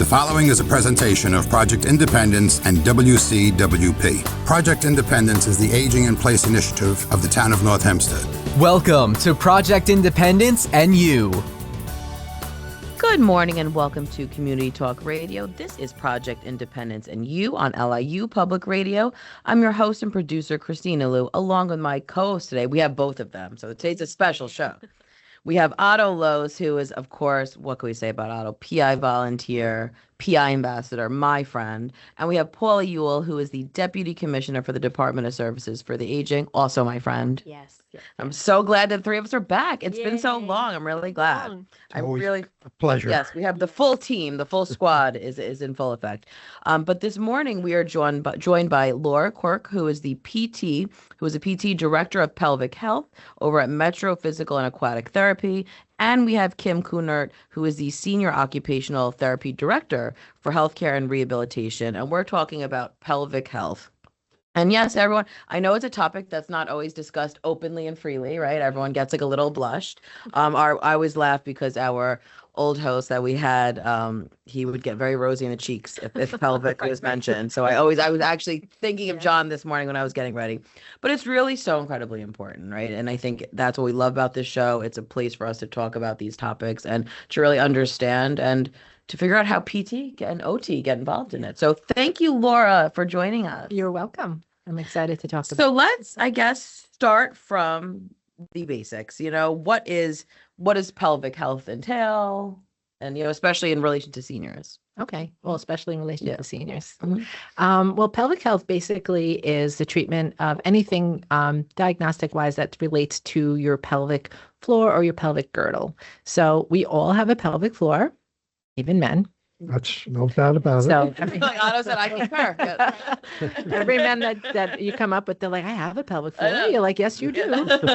The following is a presentation of Project Independence and WCWP. Project Independence is the Aging in Place initiative of the town of North Hempstead. Welcome to Project Independence and You. Good morning and welcome to Community Talk Radio. This is Project Independence and You on LIU Public Radio. I'm your host and producer, Kristina, along with my co-host today. We have both of them, so today's a special show. We have Otto Lowe's, who is, of course, what can we say about Otto? PI volunteer, PI ambassador, my friend. And we have Paula Ewell, who is the Deputy Commissioner for the Department of Services for the Aging, also my friend. Yes. I'm so glad that the three of us are back. It's been so long. I'm really glad. I'm really a pleasure. Yes, we have the full team, the full squad is in full effect. But this morning we are joined by Laura Quirk, who is a PT Director of Pelvic Health over at Metro Physical and Aquatic Therapy. And we have Kim Kuhnert, who is the Senior Occupational Therapy Director for Healthcare and Rehabilitation. And we're talking about pelvic health. And yes, everyone, I know it's a topic that's not always discussed openly and freely, right? Everyone gets like a little blushed. I always laugh because our old host that we had, he would get very rosy in the cheeks if pelvic was mentioned. So I was actually thinking of John this morning when I was getting ready. But it's really so incredibly important, right? And I think that's what we love about this show. It's a place for us to talk about these topics and to really understand and to figure out how PT and OT get involved in it. So thank you, Laura, for joining us. You're welcome. I'm excited to talk about. So let's, I guess, start from the basics. What does pelvic health entail? And, especially in relation to seniors. Okay. Well, especially in relation to seniors. Mm-hmm. Well, pelvic health basically is the treatment of anything diagnostic wise that relates to your pelvic floor or your pelvic girdle. So we all have a pelvic floor, even men. That's no doubt about So Like Otto said, I concur. every man that you come up with, they're like, I have a pelvic floor. You're like, yes, you do.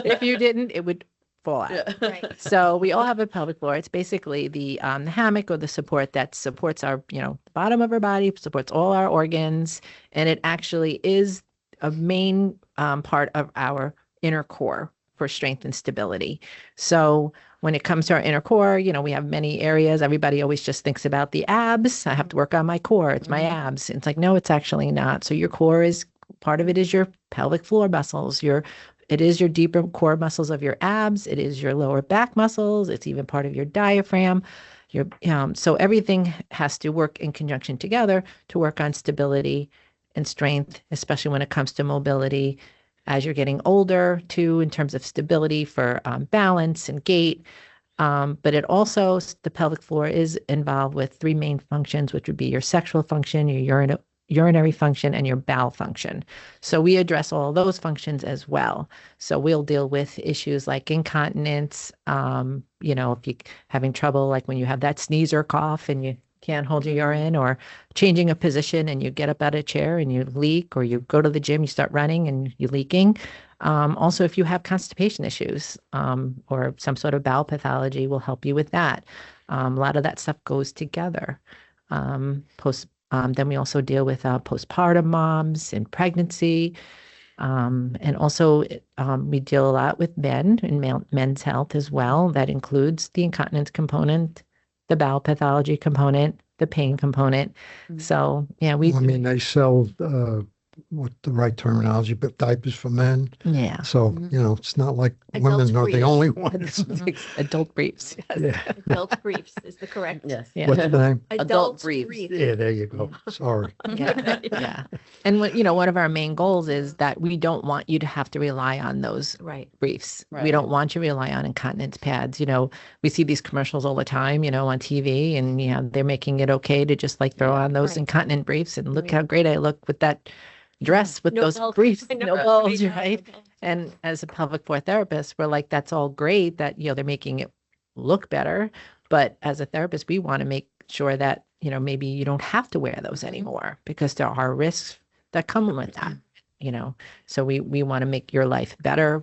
If you didn't, it would fall out. Yeah. Right. So we all have a pelvic floor. It's basically the hammock or the support that supports our, the bottom of our body, supports all our organs. And it actually is a main part of our inner core for strength and stability. So when it comes to our inner core, we have many areas. Everybody always just thinks about the abs. I have to work on my core. It's my abs. It's like, no, it's actually not. So your core is, part of it is your pelvic floor muscles. It is your deeper core muscles of your abs. It is your lower back muscles. It's even part of your diaphragm. So everything has to work in conjunction together to work on stability and strength, especially when it comes to mobility. As you're getting older, too, in terms of stability for balance and gait. But it also, the pelvic floor is involved with three main functions, which would be your sexual function, your urinary function, and your bowel function. So we address all those functions as well. So we'll deal with issues like incontinence, if you're having trouble, like when you have that sneeze or cough and you can't hold your urine, or changing a position and you get up out of a chair and you leak, or you go to the gym, you start running and you're leaking. Also, if you have constipation issues or some sort of bowel pathology, will help you with that. A lot of that stuff goes together. Then we also deal with postpartum moms and pregnancy. And also we deal a lot with men and men's health as well. That includes the incontinence component, the bowel pathology component, the pain component. So, they sell, what the right terminology, but diapers for men. Yeah. So, it's not like women are the only ones. Adult briefs. Yes. Yeah. Adult briefs is the correct. Yes. Yeah. What's the name? Adult briefs. Yeah, there you go. Sorry. Yeah. And one of our main goals is that we don't want you to have to rely on those briefs. Right. We don't want you to rely on incontinence pads. We see these commercials all the time, on TV, and they're making it okay to just like throw on those incontinent briefs and look how great I look with that dress with those briefs, no bulge, right? And as a pelvic floor therapist, we're like, that's all great that, they're making it look better. But as a therapist, we want to make sure that, maybe you don't have to wear those anymore, because there are risks that come with that, So we want to make your life better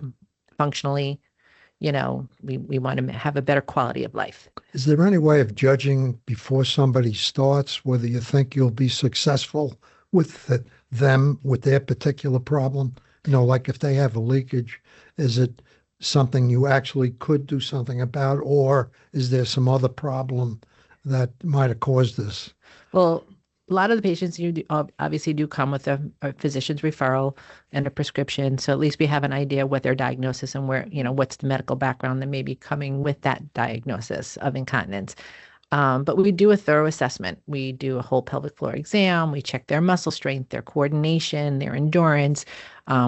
functionally. We want to have a better quality of life. Is there any way of judging before somebody starts whether you think you'll be successful with them with their particular problem? Like if they have a leakage, is it something you actually could do something about, or is there some other problem that might have caused this? Well, a lot of the patients obviously do come with a physician's referral and a prescription. So at least we have an idea what their diagnosis and where, what's the medical background that may be coming with that diagnosis of incontinence. But we do a thorough assessment. We do a whole pelvic floor exam. We check their muscle strength, their coordination, their endurance.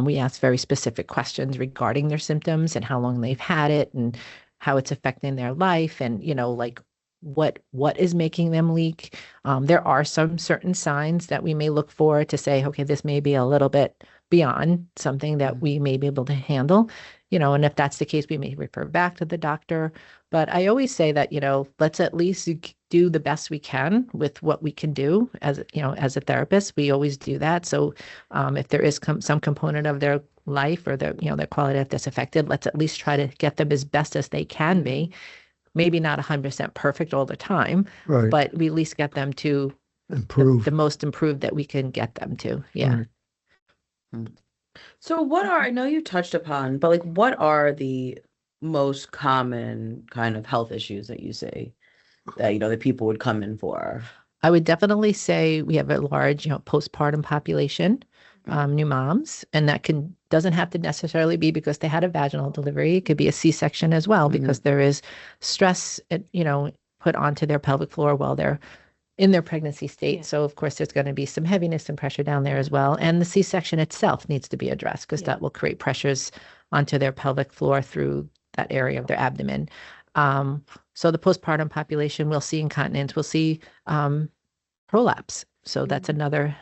We ask very specific questions regarding their symptoms and how long they've had it and how it's affecting their life and, like what is making them leak. There are some certain signs that we may look for to say, okay, this may be a little bit beyond something that we may be able to handle, and if that's the case, we may refer back to the doctor. But I always say that, let's at least do the best we can with what we can do as a therapist. We always do that. So if there is some component of their life or their quality of life that's affected, let's at least try to get them as best as they can be. Maybe not 100% perfect all the time, Right. but we at least get them to Improve. the most improved that we can get them to. Yeah. Right. So I know you touched upon, but what are the most common kind of health issues that you say that, that people would come in for? I would definitely say we have a large, postpartum population, new moms, and that doesn't have to necessarily be because they had a vaginal delivery. It could be a C-section as well, because there is stress, put onto their pelvic floor while they're in their pregnancy state. Yeah. So of course there's going to be some heaviness and pressure down there as well. And the C-section itself needs to be addressed because that will create pressures onto their pelvic floor through that area of their abdomen. So the postpartum population will see incontinence, we'll see prolapse. So that's another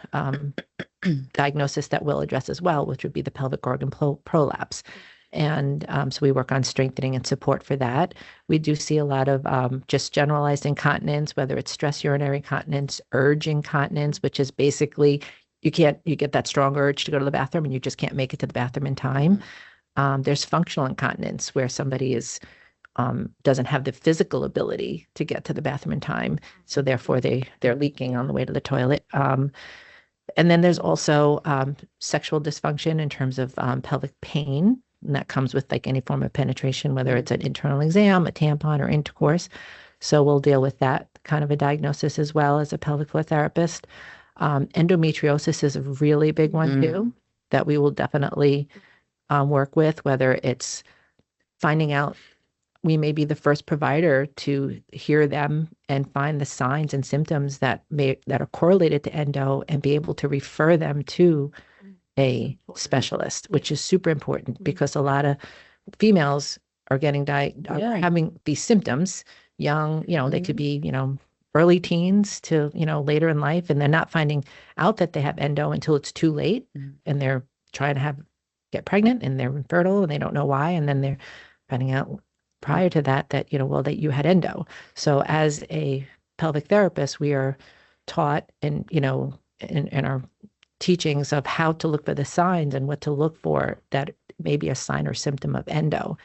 diagnosis that we'll address as well, which would be the pelvic organ prolapse. And so we work on strengthening and support for that. We do see a lot of just generalized incontinence, whether it's stress urinary incontinence, urge incontinence, which is basically you get that strong urge to go to the bathroom and you just can't make it to the bathroom in time. There's functional incontinence where somebody doesn't have the physical ability to get to the bathroom in time. So therefore they're leaking on the way to the toilet. And then there's also sexual dysfunction in terms of pelvic pain. And that comes with any form of penetration, whether it's an internal exam, a tampon, or intercourse. So we'll deal with that kind of a diagnosis as well as a pelvic floor therapist. Endometriosis is a really big one too, that we will definitely work with, whether it's finding out. We may be the first provider to hear them and find the signs and symptoms that are correlated to endo and be able to refer them to a specialist, which is super important because a lot of females are getting are having these symptoms young, they could be, early teens to, later in life, and they're not finding out that they have endo until it's too late and they're trying to get pregnant and they're infertile and they don't know why. And then they're finding out prior to that, that you had endo. So as a pelvic therapist, we are taught in our teachings of how to look for the signs and what to look for that may be a sign or symptom of endo.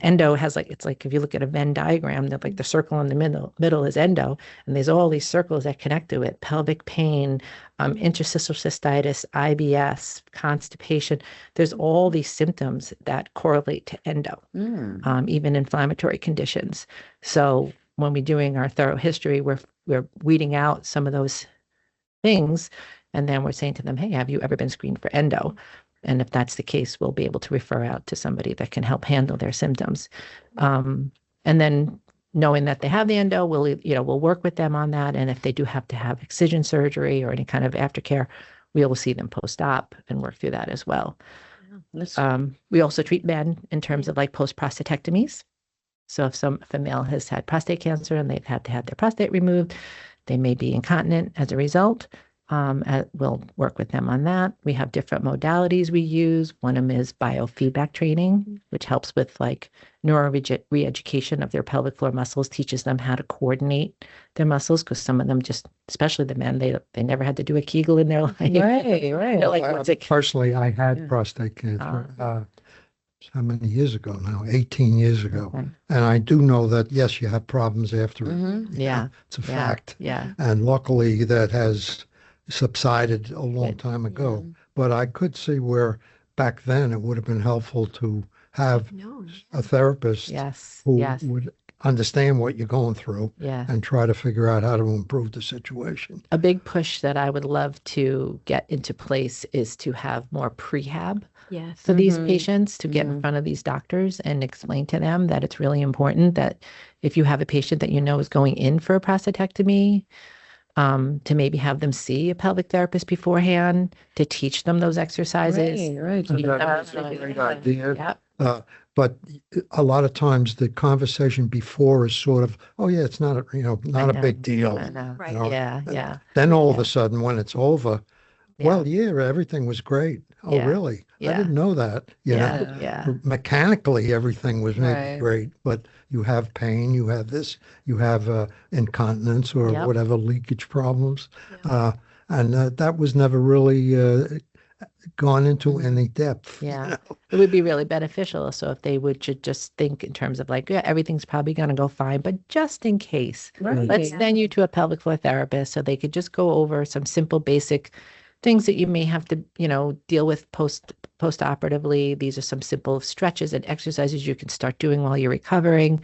Endo has it's like if you look at a Venn diagram, that the circle in the middle is endo, and there's all these circles that connect to it: pelvic pain, interstitial cystitis, IBS, constipation. There's all these symptoms that correlate to endo, even inflammatory conditions. So when we're doing our thorough history, we're weeding out some of those things, and then we're saying to them, hey, have you ever been screened for endo? And if that's the case, we'll be able to refer out to somebody that can help handle their symptoms. And then knowing that they have the endo, we'll work with them on that. And if they do have to have excision surgery or any kind of aftercare, we will see them post-op and work through that as well. We also treat men in terms of post-prostatectomies. So if a male has had prostate cancer and they've had to have their prostate removed, they may be incontinent as a result. We'll work with them on that. We have different modalities we use. One of them is biofeedback training, which helps with neuro re-education of their pelvic floor muscles, teaches them how to coordinate their muscles, because some of them especially the men, they never had to do a Kegel in their life. Right. Personally, I had prostate cancer. How many years ago now? 18 years ago. Okay. And I do know that, yes, you have problems after it. Yeah. It's a fact. Yeah. And luckily that has subsided a long time ago. But I could see where back then it would have been helpful to have a therapist who would understand what you're going through Yeah. and try to figure out how to improve the situation. A big push that I would love to get into place is to have more prehab Yes. for these patients, to get in front of these doctors and explain to them that it's really important that if you have a patient that you know is going in for a prostatectomy, to maybe have them see a pelvic therapist beforehand, to teach them those exercises. Right. That's a great idea. Yeah. But a lot of times the conversation before is sort of, oh yeah, it's not not a know. big deal. I know. Right. You know? Yeah. Yeah. Then all of a sudden, when it's over, Yeah. well, yeah, everything was great. Oh, Yeah. really? I Yeah. didn't know that. You Yeah. know, Yeah. mechanically everything was maybe Right. great, but you have pain, you have this, you have incontinence or Yep. whatever leakage problems, and that was never really gone into any depth. Yeah. It would be really beneficial. So if they would just think in terms of like, yeah, everything's probably going to go fine, but just in case, let's send you to a pelvic floor therapist so they could just go over some simple basic things that you may have to, deal with post-operatively. These are some simple stretches and exercises you can start doing while you're recovering.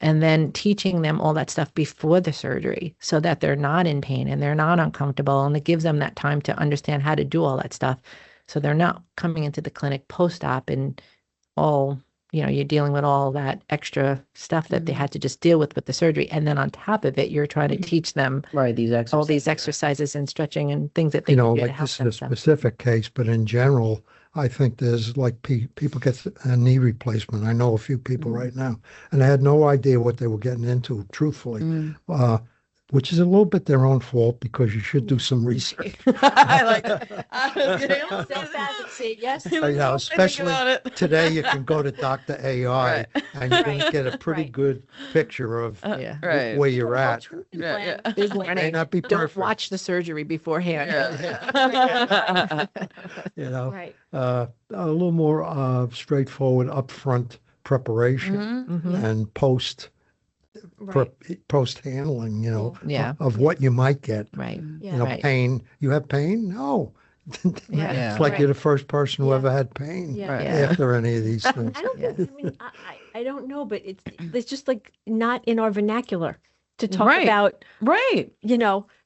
And then teaching them all that stuff before the surgery so that they're not in pain and they're not uncomfortable. And it gives them that time to understand how to do all that stuff. So they're not coming into the clinic post-op and you're dealing with all that extra stuff that they had to just deal with the surgery. And then on top of it, you're trying to teach them all these exercises and stretching and things that they can do to like help this is a themselves. specific case, but in general, I think there's like people get a knee replacement. I know a few people right now, and I had no idea what they were getting into, truthfully, which is a little bit their own fault because you should do some research. I like that. Yes. Especially today, you can go to Dr. AI and you can get a pretty good picture of Yeah. where you're at. Big warning. May not be Don't perfect. watch the surgery beforehand. Right. A little more straightforward upfront preparation and post handling, Yeah. of what you might get. Right. Yeah. Right. Pain. You have pain? No. Yeah. It's like you're the first person who Yeah. ever had pain Yeah. after any of these things. I don't think, I mean, I don't know, but it's just like not in our vernacular to talk Right. about, Right.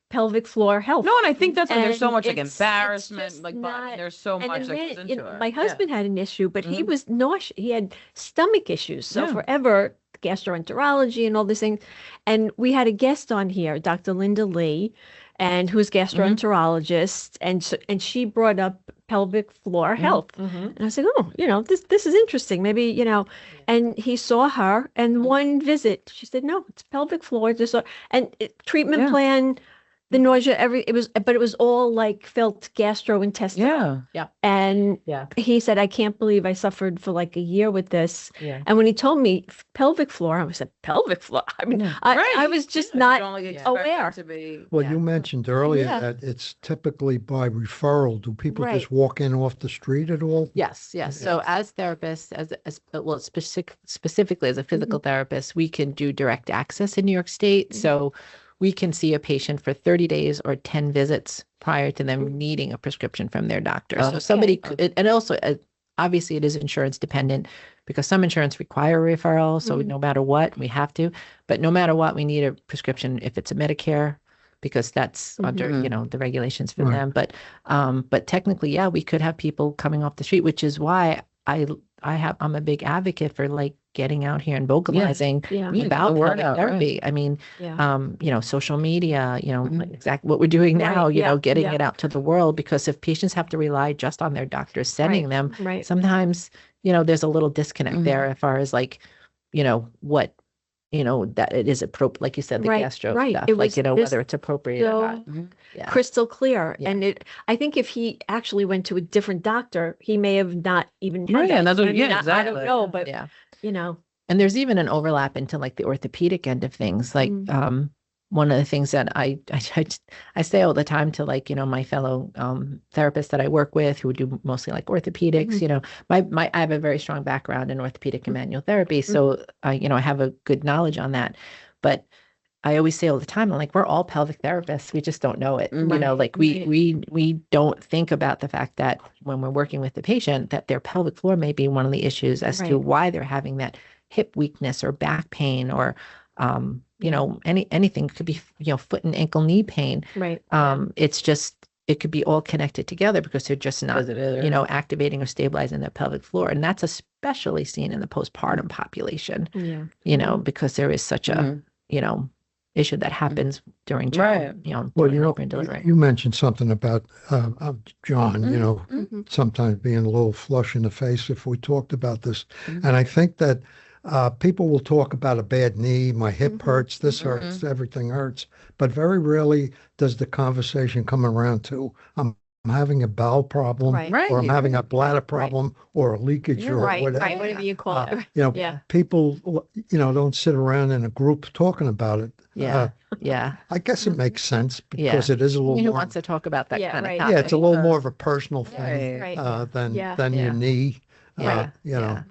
pelvic floor health. No, and I think that's when there's so And much like it's embarrassment, just like not- there's so And much that then, goes into it. my husband had an issue, but he was nauseous. He had stomach issues. So Yeah. forever, gastroenterology and all these things. And we had a guest on here, Dr. Linda Lee, and who's gastroenterologist, and she brought up pelvic floor health. And I was like, oh, this is interesting. Maybe, and he saw her and one visit, she said, no, it's pelvic floor disorder. And treatment plan, the nausea, but it was all like felt gastrointestinal. Yeah. And Yeah. he said, I can't believe I suffered for like a year with this. Yeah. And when he told me pelvic floor, I said, pelvic floor. I mean, I was just not aware. To be, Well, you mentioned earlier Yeah. that it's typically by referral. Do people Right. just walk in off the street at all? Yes, yes. So as therapists, specifically as a physical therapist, we can do direct access in New York State. So we can see a patient for 30 days or 10 visits prior to them needing a prescription from their doctor. So somebody could, and also obviously it is insurance dependent because some insurance require a referral. So no matter what, we have to, but no matter what, we need a prescription if it's a Medicare, because that's under, the regulations for them. But technically, yeah, we could have people coming off the street, which is why I'm a big advocate for like getting out here and vocalizing about the word pelvic out, therapy. I mean, Yeah. social media, like exactly what we're doing now, Right, getting it out to the world, because if patients have to rely just on their doctors sending them, Right. sometimes, there's a little disconnect there as far as like, what, that it is appropriate, like you said, the Right, gastro right. stuff, It like, was whether it's appropriate or not. Yeah. crystal clear. Yeah. And I think if he actually went to a different doctor, he may have not even had Right, that. and that's what- I mean, I exactly. don't know, but Yeah. And And there's even an overlap into like the orthopedic end of things. Like one of the things that I say all the time to like, my fellow therapists that I work with who do mostly like orthopedics, I have a very strong background in orthopedic and manual therapy. So I have a good knowledge on that. But I always say all the time, I'm like, we're all pelvic therapists. We just don't know it. Like we don't think about the fact that when we're working with the patient, that their pelvic floor may be one of the issues as to why they're having that hip weakness or back pain or, you know, anything. It could be, you know, foot and ankle, knee pain. Right. It's just, it could be all connected together because they're just not, you know, activating or stabilizing the pelvic floor. And that's especially seen in the postpartum population, you know, because there is such a, you know, issue that happens during child, you know, Well, you know, delivery. you mentioned something about John, you know, sometimes being a little flush in the face if we talked about this. And I think that people will talk about a bad knee, my hip hurts, this hurts, everything hurts. But very rarely does the conversation come around to, I'm having a bowel problem, or I'm having a bladder problem, or a leakage, or whatever. Right, whatever you call it. You know, people, you know, don't sit around in a group talking about it. I guess it makes sense because it is a little Who more. wants to talk about that kind of right. topic? Yeah, it's a little more of a personal thing Right. than your knee. You know,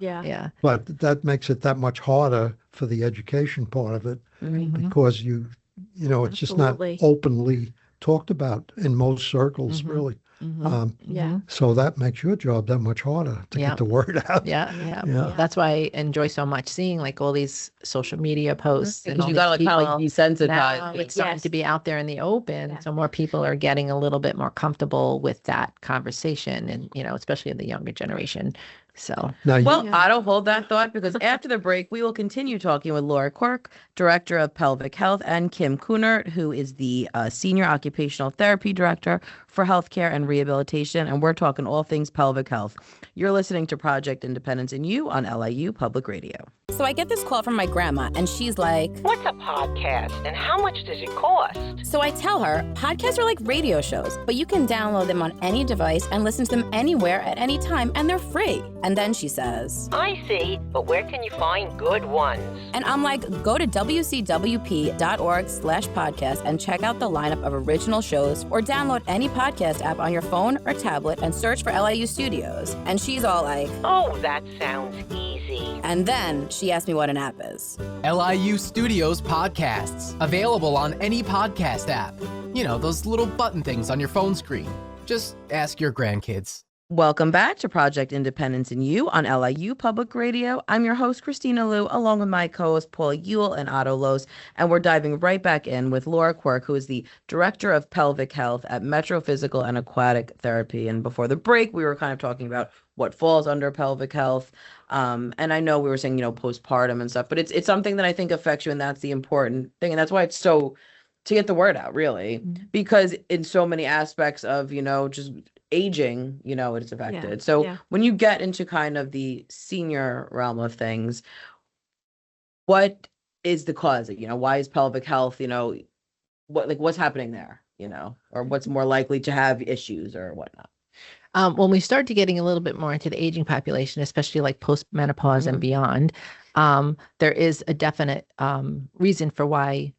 but that makes it that much harder for the education part of it because you know, it's just not openly talked about in most circles, really. So that makes your job that much harder to get the word out. That's why I enjoy so much seeing like all these social media posts. And Because you got to kind of desensitize. now it's starting to be out there in the open. So more people are getting a little bit more comfortable with that conversation and, you know, especially in the younger generation. So Now, Well, I don't hold that thought because after the break, we will continue talking with Laura Quirk, Director of Pelvic Health, and Kim Kuhnert, who is the Senior Occupational Therapy Director for Healthcare and Rehabilitation. And we're talking all things pelvic health. You're listening to Project Independence in You on LIU Public Radio. So I get this call from my grandma, and she's like, "What's a podcast and how much does it cost?" So I tell her, podcasts are like radio shows, but you can download them on any device and listen to them anywhere at any time, and they're free. And then she says, "I see, but where can you find good ones?" And I'm like, go to wcwp.org/podcast and check out the lineup of original shows, or download any podcast app on your phone or tablet and search for LIU Studios. And she's all like, "Oh, that sounds easy." And then she asked me what an app is. LIU Studios podcasts, available on any podcast app. You know, those little button things on your phone screen. Just ask your grandkids. Welcome back to Project Independence in You on LIU Public Radio. I'm your host, Kristina Liu, along with my co-host, Paula Ewell and Otto Los, and we're diving right back in with Laura Quirk, who is the Director of Pelvic Health at Metro Physical and Aquatic Therapy. And before the break, we were kind of talking about what falls under pelvic health. And I know we were saying, you know, postpartum and stuff, but it's something that I think affects you, and that's the important thing. And that's why it's so, to get the word out, really, because in so many aspects of, you know, just aging, you know, it's affected. So when you get into kind of the senior realm of things, what is the cause? You know, why is pelvic health, you know, what's happening there, you know, or what's more likely to have issues or whatnot? When we start to getting a little bit more into the aging population, especially like post-menopause and beyond, there is a definite reason for why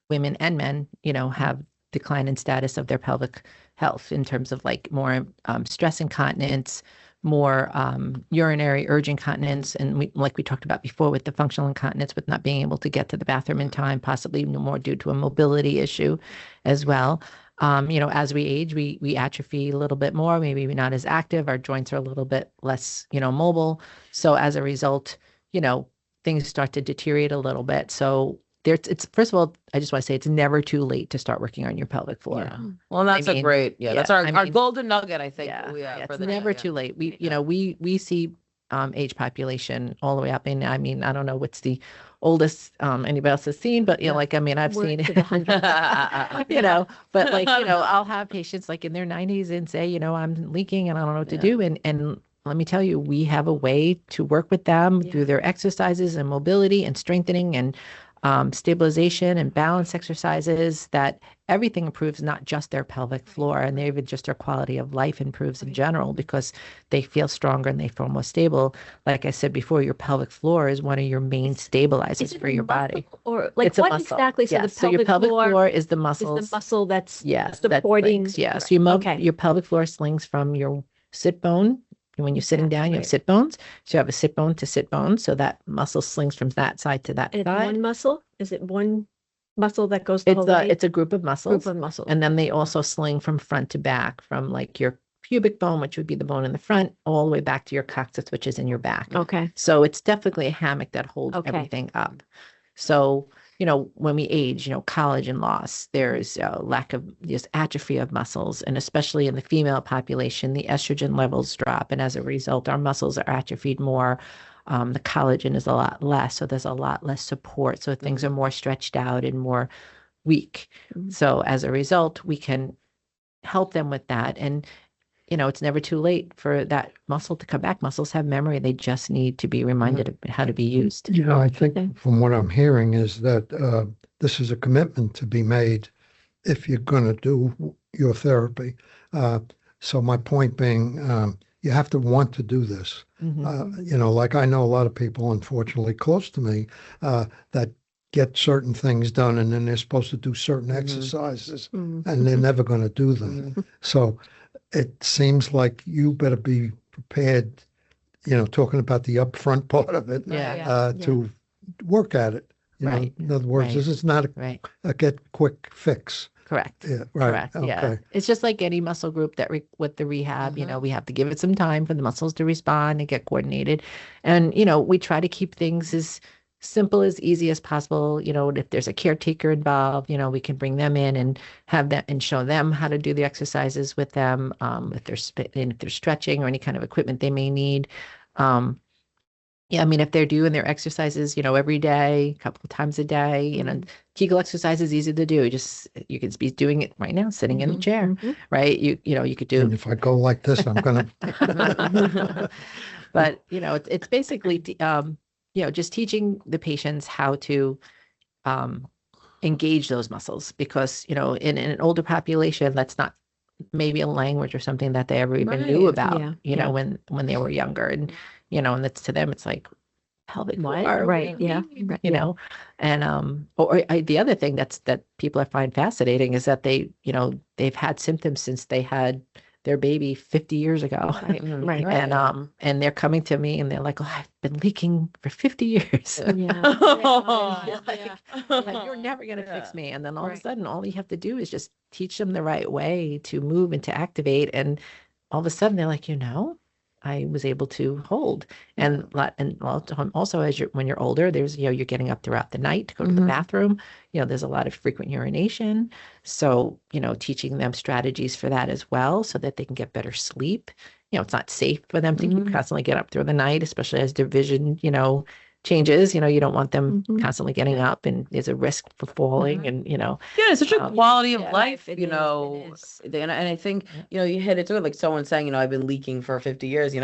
women and men, you know, have decline in status of their pelvic health in terms of like more stress incontinence, more urinary urge incontinence, and like we talked about before with the functional incontinence, with not being able to get to the bathroom in time, possibly more due to a mobility issue as well. You know, as we age, we atrophy a little bit more, maybe we're not as active, our joints are a little bit less, you know, mobile. So as a result, you know, things start to deteriorate a little bit. So it's first of all, I just want to say it's never too late to start working on your pelvic floor. Yeah. Well, that's that's our golden nugget, I think. It's never too late. You know, we see age population all the way up. And I mean, I don't know what's the oldest anybody else has seen, but you know, like, I mean, I've seen it, you know, but like, you know, I'll have patients like in their 90s and say, you know, I'm leaking and I don't know what to do. And let me tell you, we have a way to work with them through their exercises and mobility and strengthening and stabilization and balance exercises, that everything improves, not just their pelvic floor, and even just their quality of life improves in general because they feel stronger and they feel more stable. Like I said before, your pelvic floor is one of your main stabilizers for your body. Or like it's a what muscle. Exactly? So the so your pelvic floor is the muscles. Is the muscle that's supporting. That so your pelvic floor slings from your sit bone. When you're sitting down, you have sit bones. So you have a sit bone to sit bone. So that muscle slings from that side to that side. One muscle? Is it one muscle that goes the whole way? It's a group of muscles. And then they also sling from front to back, from like your pubic bone, which would be the bone in the front, all the way back to your coccyx, which is in your back. Okay. So it's definitely a hammock that holds Okay. everything up. So, when we age, collagen loss, there's a lack of just atrophy of muscles. And especially in the female population, the estrogen levels drop. And as a result, our muscles are atrophied more. The collagen is a lot less. So there's a lot less support. So things are more stretched out and more weak. So as a result, we can help them with that. And it's never too late for that muscle to come back. Muscles have memory. They just need to be reminded of how to be used. I think from what I'm hearing is that this is a commitment to be made if you're going to do your therapy. So my point being, you have to want to do this. Like I know a lot of people, unfortunately, close to me that get certain things done and then they're supposed to do certain exercises and they're never going to do them. So it seems like you better be prepared, talking about the upfront part of it, to work at it. Right. In other words, this is not a get quick fix. Correct. Yeah, right. Correct. Okay. Yeah. It's just like any muscle group that with the rehab, we have to give it some time for the muscles to respond and get coordinated. And, we try to keep things as simple as easy as possible. If there's a caretaker involved, we can bring them in and have them and show them how to do the exercises with them. If they're stretching or any kind of equipment they may need. If they're doing their exercises, every day, a couple of times a day, Kegel exercise is easy to do. You could be doing it right now, sitting in a chair, right? You could do. And if I go like this, I'm going to. But, it's basically, just teaching the patients how to engage those muscles because, in an older population, that's not maybe a language or something that they ever even knew about, when they were younger. And, and it's to them, it's like pelvic floor, right? Yeah. And, the other thing that people find fascinating is that they've had symptoms since they had their baby 50 years ago. Right. And they're coming to me and they're like, oh, I've been leaking for 50 years. Like, you're never going to fix me. And then all of a sudden, all you have to do is just teach them the right way to move and to activate. And all of a sudden they're like, I was able to hold. And also when you're older, there's, you're getting up throughout the night to go to the bathroom. There's a lot of frequent urination. So, teaching them strategies for that as well, so that they can get better sleep. It's not safe for them to keep constantly get up through the night, especially as their vision, changes. You don't want them constantly getting up, and there's a risk for falling. And it's such a quality of life. It is. And I think you hit it too. Like someone saying, I've been leaking for 50 years.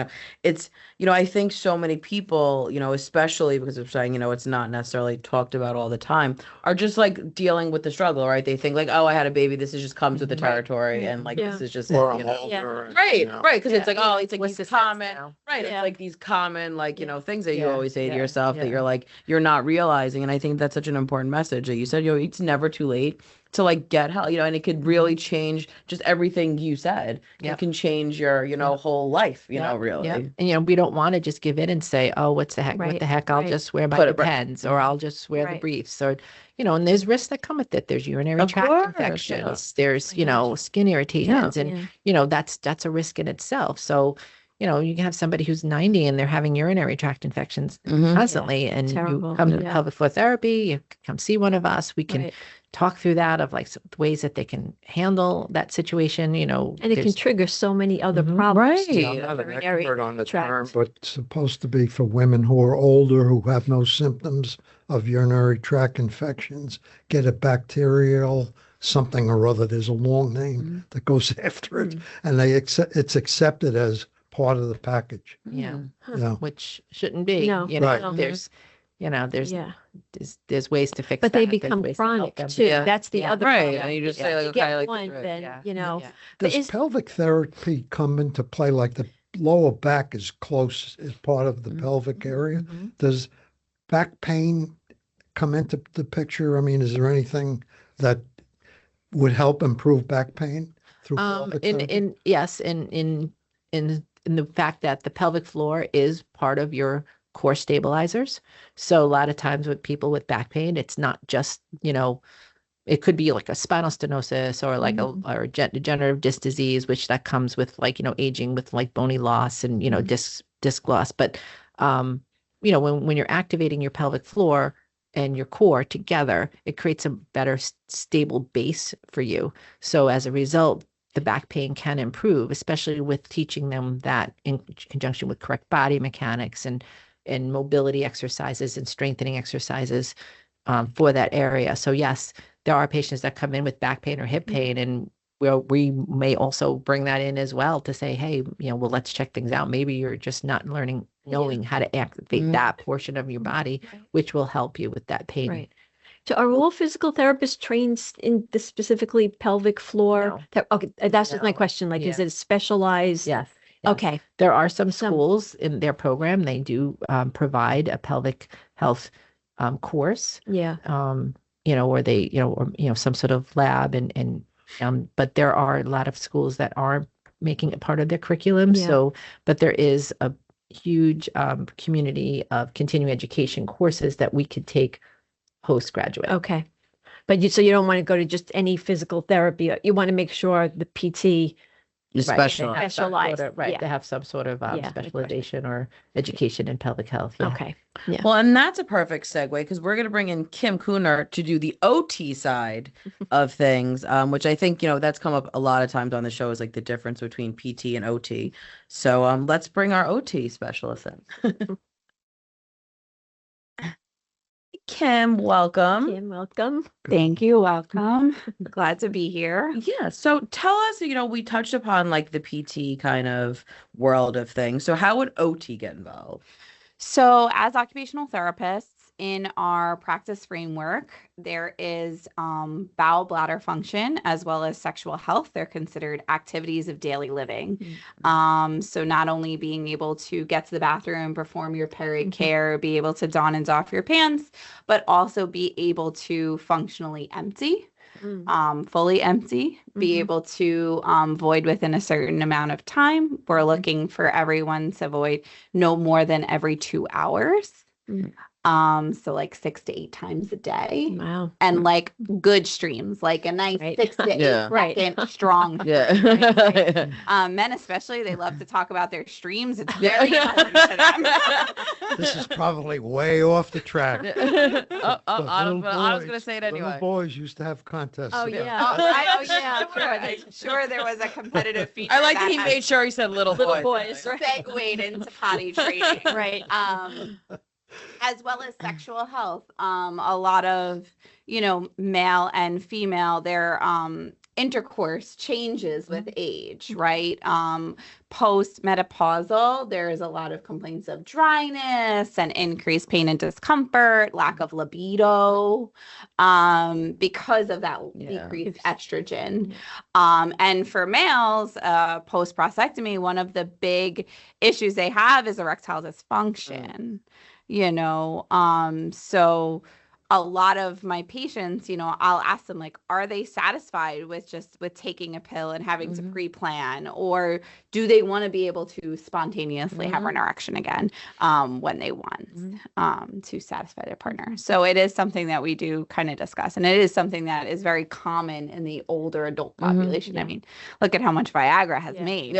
It's I think so many people, especially because of saying, it's not necessarily talked about all the time, are just like dealing with the struggle, right? They think like, oh, I had a baby. This is just comes with the territory, and like this is just it, right, because it's like, oh, it's like these common, right? It's like these common things that you always say to yourself that you're like you're not realizing. And I think that's such an important message that you said. It's never too late to like get help. And it could really change just everything you said. It can change your whole life. Really. Yeah. And we don't want to just give in and say, oh, what the heck? I'll just wear my Depends, or I'll just wear the briefs, or and there's risks that come with it. There's urinary tract infections. There's skin irritations, and that's a risk in itself. So. You can have somebody who's 90 and they're having urinary tract infections constantly, and you come to pelvic floor therapy, you come see one of us, we can talk through that of like ways that they can handle that situation, and it can trigger so many other problems. Right. I'm not an expert on the term, but it's supposed to be for women who are older, who have no symptoms of urinary tract infections, get a bacterial something or other. There's a long name that goes after it, and it's accepted as part of the package. Which shouldn't be. There's ways to fix but that. they become chronic too. That's the other right. problem. And you just You say like, okay, get like one, then Does pelvic therapy come into play? Like the lower back is close as part of the pelvic area. Does back pain come into the picture? I mean, is there anything that would help improve back pain through pelvic therapy? In the fact that the pelvic floor is part of your core stabilizers. So a lot of times with people with back pain, it's not just, it could be like a spinal stenosis or like or degenerative disc disease, which that comes with like, aging with like bony loss and, disc loss. But, when you're activating your pelvic floor and your core together, it creates a better stable base for you. So as a result, the back pain can improve, especially with teaching them that in conjunction with correct body mechanics and mobility exercises and strengthening exercises for that area. So yes, there are patients that come in with back pain or hip pain, and we may also bring that in as well to say, hey, well, let's check things out. Maybe you're just not knowing how to activate that portion of your body, which will help you with that pain. Right. So are all physical therapists trained in the specifically pelvic floor? Okay, that's just my question. Like, is it specialized? Yes. Okay. There are some schools in their program. They do provide a pelvic health course. Yeah. Or they, or some sort of lab and but there are a lot of schools that are making it part of their curriculum. Yeah. So, but there is a huge community of continuing education courses that we could take postgraduate. Okay. But so you don't want to go to just any physical therapy. You want to make sure the PT is specialized. They have some sort of specialization or education in pelvic health. Yeah. Okay. Yeah. Well, and that's a perfect segue because we're going to bring in Kim Kuhnert to do the OT side of things, which I think, that's come up a lot of times on the show is like the difference between PT and OT. So let's bring our OT specialist in. Kim, welcome. Kim, welcome. Thank you. Welcome. Glad to be here. Yeah. So tell us, we touched upon like the PT kind of world of things. So how would OT get involved? So as occupational therapists in our practice framework, there is bowel bladder function as well as sexual health. They're considered activities of daily living. So not only being able to get to the bathroom, perform your period care, be able to don and doff your pants, but also be able to functionally empty. Fully empty, be able to void within a certain amount of time. We're looking for everyone to void no more than every 2 hours. So like 6 to 8 times a day. Wow. And like good streams, like a nice 6 to 8 second strong. Men especially, they love to talk about their streams. It's very important to them. This is probably way off the track. I was going to say it anyway. Little boys used to have contests. Oh, yeah. Sure, there was a competitive feature. I like that he made sure he said little boys. Segued into potty training. Right. As well as sexual health. A lot of, male and female, their intercourse changes with age, right? Post-menopausal, there is a lot of complaints of dryness and increased pain and discomfort, lack of libido, because of that decreased estrogen. And for males, post-prostatectomy, one of the big issues they have is erectile dysfunction. So a lot of my patients, I'll ask them like, are they satisfied with taking a pill and having to pre-plan, or do they want to be able to spontaneously have an erection again when they want to satisfy their partner? So it is something that we do kind of discuss, and it is something that is very common in the older adult population. I mean, look at how much Viagra has made.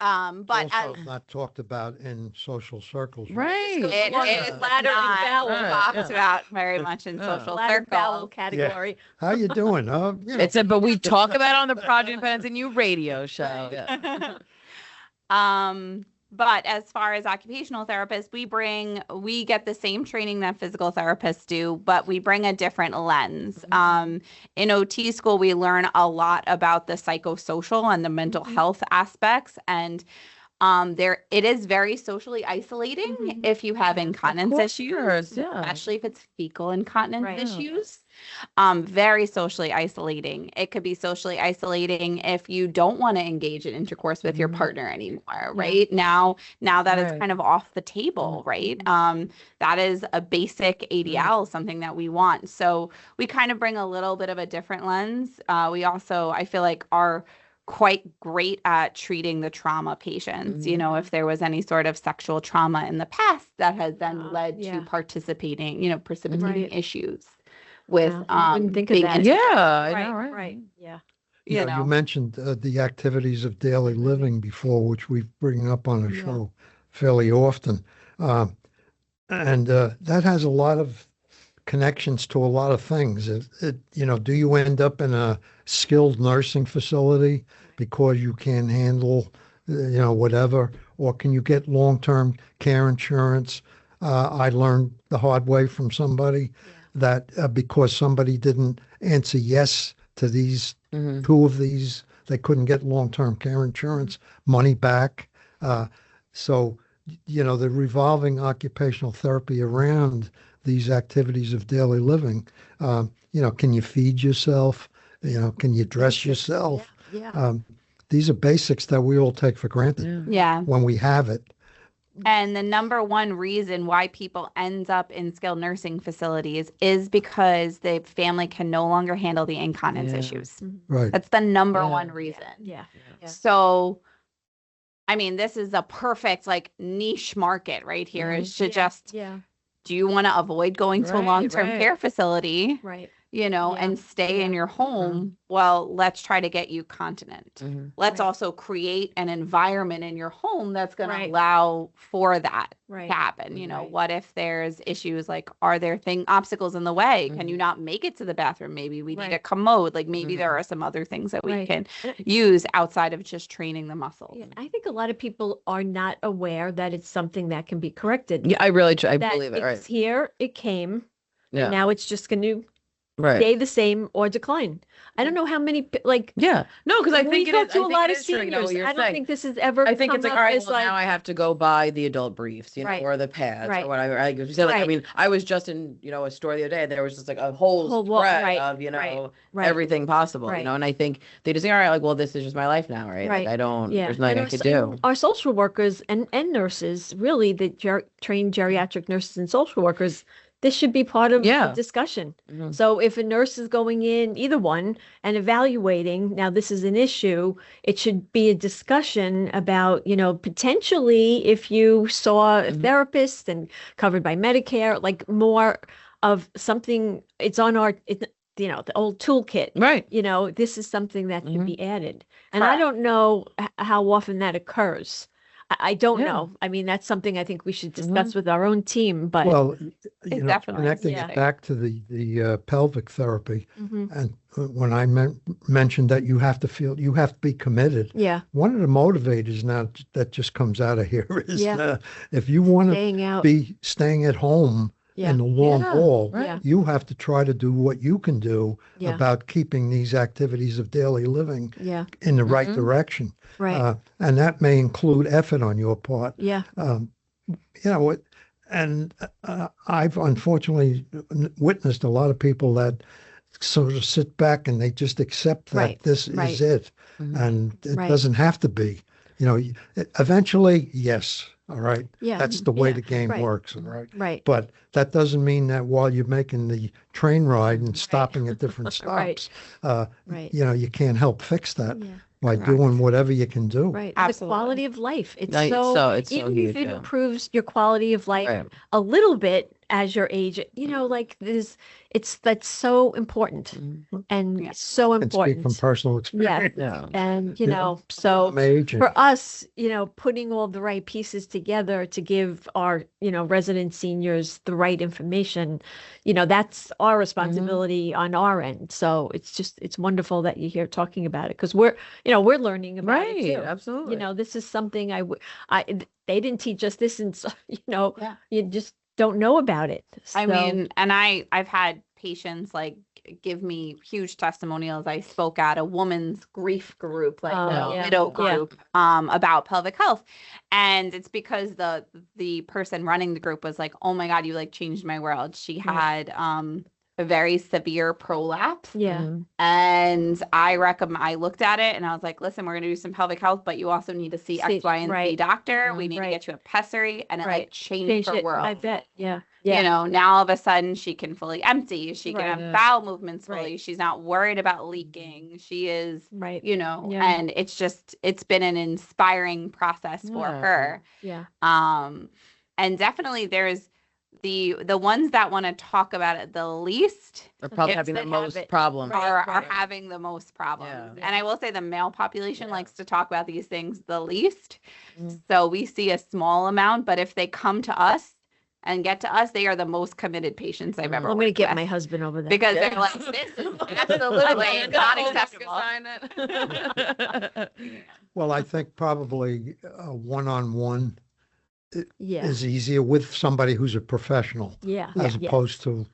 But also not talked about in social circles. Right. It is not talked about very much in social circles category. Yeah. How you doing? But we talk about it on the Project Independence and You radio show. But as far as occupational therapists, we get the same training that physical therapists do, but we bring a different lens. In OT school, we learn a lot about the psychosocial and the mental health aspects, and it is very socially isolating if you have incontinence issues, especially if it's fecal incontinence issues. Very socially isolating. It could be socially isolating if you don't want to engage in intercourse with your partner anymore, right? Now that it's kind of off the table, right? That is a basic ADL, something that we want. So we kind of bring a little bit of a different lens. We also, I feel like our quite great at treating the trauma patients. You know, if there was any sort of sexual trauma in the past that has then led to precipitating issues with wouldn't think of being that. Yeah, I Right, know, right? right. Yeah. you know. You mentioned the activities of daily living before, which we bring up on the show fairly often. And that has a lot of connections to a lot of things. Do you end up in a skilled nursing facility because you can't handle, whatever, or can you get long-term care insurance? I learned the hard way from somebody that because somebody didn't answer yes to these two of these, they couldn't get long-term care insurance money back. So, the revolving occupational therapy around these activities of daily living, can you feed yourself? Can you dress yourself? Yeah. These are basics that we all take for granted when we have it. And the number one reason why people end up in skilled nursing facilities is because the family can no longer handle the incontinence issues. Right. That's the number one reason. Yeah. So, I mean, this is a perfect niche market right here. Is to just, do you want to avoid going to a long-term care facility? Right. And stay in your home. Well, let's try to get you continent. Let's also create an environment in your home that's going to allow for that to happen. What if there's issues are there obstacles in the way? Can you not make it to the bathroom? Maybe we need a commode. Maybe there are some other things that we can use outside of just training the muscles. Yeah, I think a lot of people are not aware that it's something that can be corrected. Yeah, I believe it. It's Right. here, it came. Yeah. And now it's just going to Right. stay the same or decline. I don't know how many Yeah. No, because I we think it talk is. to I a think lot it of is true, seniors. what you're I don't saying. think this has ever. I think it's come all up right. as Well, now I have to go buy the adult briefs, or the pads, or whatever. I mean, I was just in, a store the other day. And there was just a whole spread of, everything possible, And I think they just say, all right, well, this is just my life now, right? I don't. There's nothing I could do. Our social workers and nurses, really, the trained geriatric nurses and social workers. This should be part of the discussion. So if a nurse is going in, either one, and evaluating, now this is an issue, it should be a discussion about, potentially if you saw a therapist and covered by Medicare, more of something, it's on the old toolkit. Right. This is something that can be added. And I don't know how often that occurs. I don't know. I mean, that's something I think we should discuss with our own team. But definitely connecting it back to the pelvic therapy, and when I mentioned that you have to be committed. Yeah. One of the motivators now that just comes out of here is if you want to be staying at home in the long haul, you have to try to do what you can do about keeping these activities of daily living in the right direction. Right. And that may include effort on your part. Yeah. And I've unfortunately witnessed a lot of people that sort of sit back and they just accept that this is it. And it doesn't have to be. Eventually, yes. All right. Yeah. That's the way the game works. All right. Right. But that doesn't mean that while you're making the train ride and stopping at different stops, you can't help fix that by doing whatever you can do. Right. Absolutely. The quality of life. It's It's so so even huge, if it improves your quality of life a little bit as your age, that's so important and so And speak important. from personal experience. Yeah. And so I'm aging. for us, putting all the right pieces together to give our, resident seniors the right information, that's our responsibility on our end. So it's wonderful that you're here talking about it because we're learning about it too. Absolutely. This is something they didn't teach us this, and so, you just don't know about it. I So- mean, and I've had patients give me huge testimonials. I spoke at a woman's grief group, widow group, about pelvic health. And it's because the person running the group was like, oh my God, you changed my world. She had a very severe prolapse. Yeah. And I looked at it and I was like, listen, we're going to do some pelvic health, but you also need to see X, Y, and Z doctor. We need to get you a pessary. And it changed her world. I bet. Yeah. Yeah. You know, now all of a sudden she can fully empty. She can Right. have bowel movements fully. Right. She's not worried about leaking. She is, Right. you know, Yeah. and it's been an inspiring process for her. Yeah. And definitely there's the ones that want to talk about it the least They're probably It's having the that most have it. problems. are having the most problems. Yeah. And I will say the male population likes to talk about these things the least. Mhm. So we see a small amount, but if they come to us and get to us, they are the most committed patients I've ever Well, I'm going to worked get with. my husband over there. Because they're like, this is absolutely not acceptable. Well, I think probably one-on-one Yeah. is easier with somebody who's a professional Yeah. as Yeah. opposed to,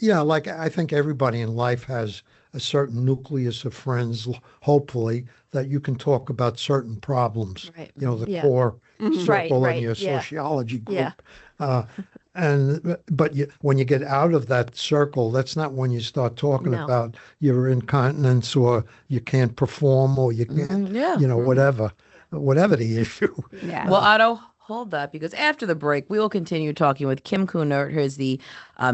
yeah, like I think everybody in life has a certain nucleus of friends, hopefully, that you can talk about certain problems. Right. You know, the Yeah. core Mhm. Right, circle right, in your yeah. sociology group. Yeah. But when you get out of that circle, that's not when you start talking No. about your incontinence or you can't perform or you can't, Yeah. whatever the issue. Yeah. Well, Otto, hold that because after the break, we will continue talking with Kim Kuhnert, who is the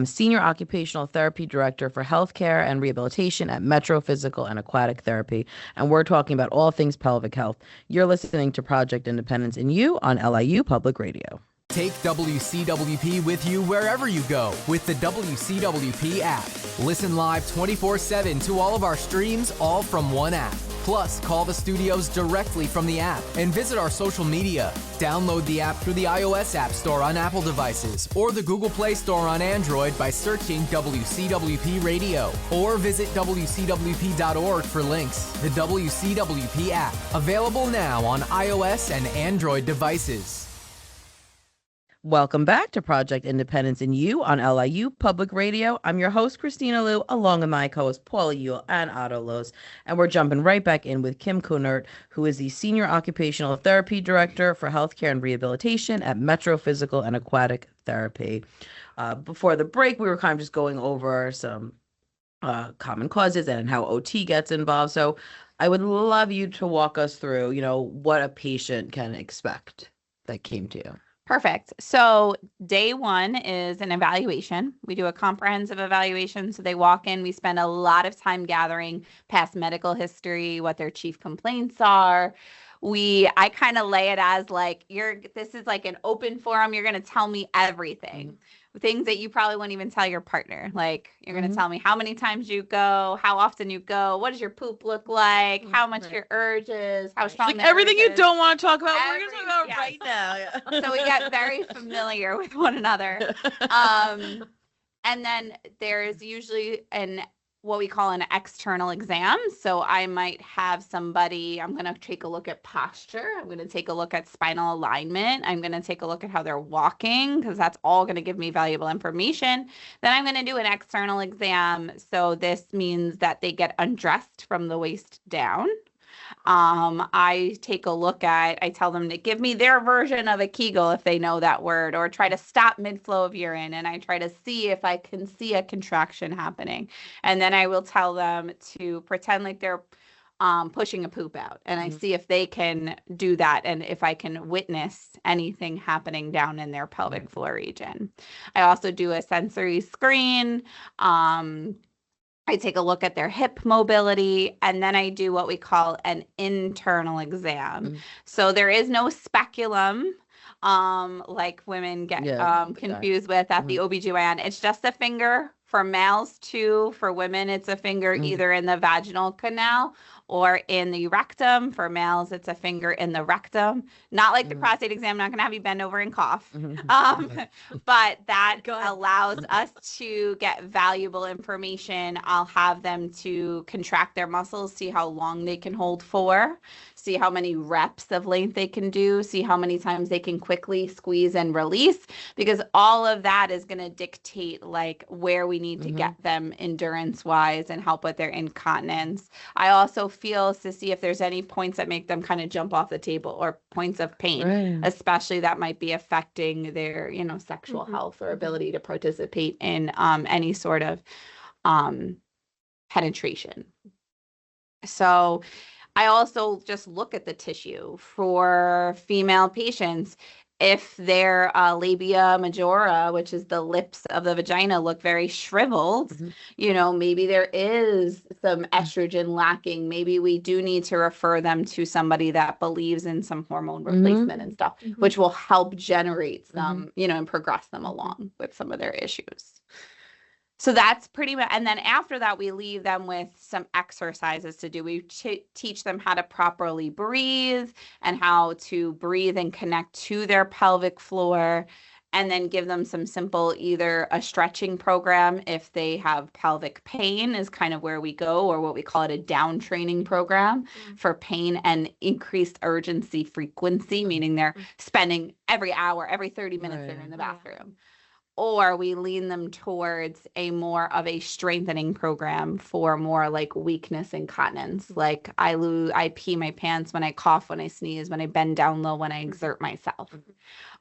Senior Occupational Therapy Director for Healthcare and Rehabilitation at Metro Physical and Aquatic Therapy. And we're talking about all things pelvic health. You're listening to Project Independence in You on LIU Public Radio. Take WCWP with you wherever you go with the WCWP app. Listen live 24/7 to all of our streams, all from one app. Plus, call the studios directly from the app and visit our social media. Download the app through the iOS App Store on Apple devices or the Google Play Store on Android by searching WCWP Radio or visit WCWP.org for links. The WCWP app, available now on iOS and Android devices. Welcome back to Project Independence in You on LIU Public Radio. I'm your host, Kristina Liu, along with my co-host, Paula Yule and Otto Los. And we're jumping right back in with Kim Kuhnert, who is the Senior Occupational Therapy Director for Healthcare and Rehabilitation at Metro Physical and Aquatic Therapy. Before the break, we were kind of just going over some common causes and how OT gets involved. So I would love you to walk us through, what a patient can expect that came to you. Perfect. So day one is an evaluation. We do a comprehensive evaluation. So they walk in, we spend a lot of time gathering past medical history, what their chief complaints are. I kind of lay it as like, this is like an open forum. You're going to tell me everything. Things that you probably wouldn't even tell your partner. Like, you're going to tell me how many times you go, how often you go, what does your poop look like, how much your urge is, how strong the Everything urge you is. don't want to talk about, we're going to talk about Yes. right now. Yeah. So we get very familiar with one another. And then there's usually what we call an external exam. So I might have somebody, I'm going to take a look at posture. I'm going to take a look at spinal alignment. I'm going to take a look at how they're walking because that's all going to give me valuable information. Then I'm going to do an external exam. So this means that they get undressed from the waist down. I take a look I tell them to give me their version of a Kegel if they know that word, or try to stop mid-flow of urine. And I try to see if I can see a contraction happening. And then I will tell them to pretend like they're pushing a poop out. And I see if they can do that and if I can witness anything happening down in their pelvic floor region. I also do a sensory screen. I take a look at their hip mobility, and then I do what we call an internal exam. So there is no speculum like women get confused with at the OBGYN. It's just a finger for males too. For women, it's a finger either in the vaginal canal or in the rectum. For males, it's a finger in the rectum. Not like the prostate exam, not going to have you bend over and cough. But that allows us to get valuable information. I'll have them to contract their muscles, see how long they can hold for, see how many reps of length they can do, see how many times they can quickly squeeze and release, because all of that is going to dictate like where we need to get them endurance wise and help with their incontinence. I also feel to see if there's any points that make them kind of jump off the table or points of pain, especially that might be affecting their, sexual health or ability to participate in any sort of penetration. So I also just look at the tissue for female patients. If their labia majora, which is the lips of the vagina, look very shriveled, maybe there is some estrogen lacking. Maybe we do need to refer them to somebody that believes in some hormone replacement and stuff, which will help generate some, and progress them along with some of their issues. So that's pretty much, and then after that, we leave them with some exercises to do. We teach them how to properly breathe and how to breathe and connect to their pelvic floor, and then give them some simple, either a stretching program if they have pelvic pain is kind of where we go, or what we call it a down training program for pain and increased urgency frequency, meaning they're spending every hour, every 30 minutes they're in the bathroom. Or we lean them towards a more of a strengthening program for more like weakness incontinence. Like I pee my pants when I cough, when I sneeze, when I bend down low, when I exert myself.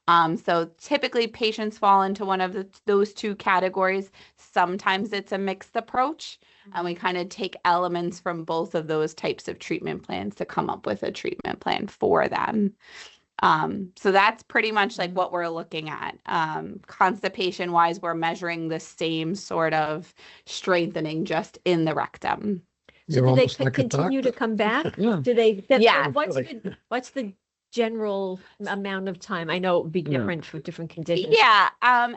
So typically patients fall into one of those two categories. Sometimes it's a mixed approach, and we kind of take elements from both of those types of treatment plans to come up with a treatment plan for them. So that's pretty much like what we're looking at. Constipation wise, we're measuring the same sort of strengthening just in the rectum. So do they continue to come back? Do they? Yeah. What's the general amount of time? I know it would be different for different conditions. Yeah,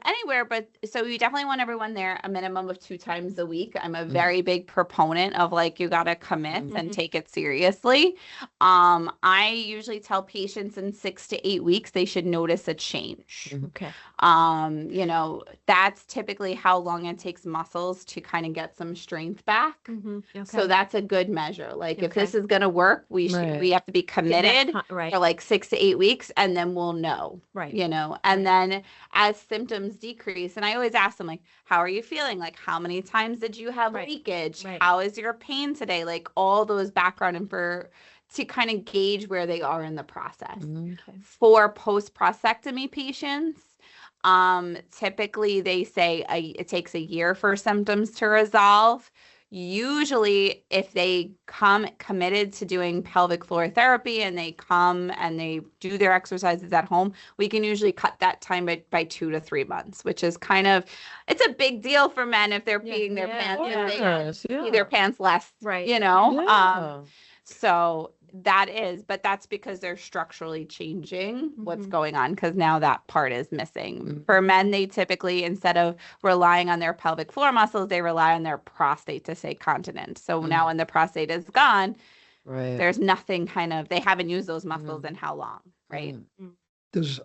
anywhere, but so we definitely want everyone there a minimum of 2 times a week. I'm a very big proponent of like, you got to commit and take it seriously. I usually tell patients in 6 to 8 weeks, they should notice a change. Okay. That's typically how long it takes muscles to kind of get some strength back. Okay. So that's a good measure. Like if this is going to work, we have to be committed for like 6 to 8 weeks, and then we'll know, and then as symptoms decrease, and I always ask them, like, how are you feeling? Like, how many times did you have leakage? How is your pain today? Like all those background info to kind of gauge where they are in the process. For post-prostatectomy patients, typically they say it takes a year for symptoms to resolve. Usually if they come committed to doing pelvic floor therapy and they come and they do their exercises at home, we can usually cut that time by 2 to 3 months, which is kind of, it's a big deal for men if they're peeing their pants, if they pee their pants less, so that's because they're structurally changing what's going on, because now that part is missing. For men, they typically, instead of relying on their pelvic floor muscles, they rely on their prostate to stay continent. So now when the prostate is gone, there's nothing they haven't used those muscles in how long, right? There's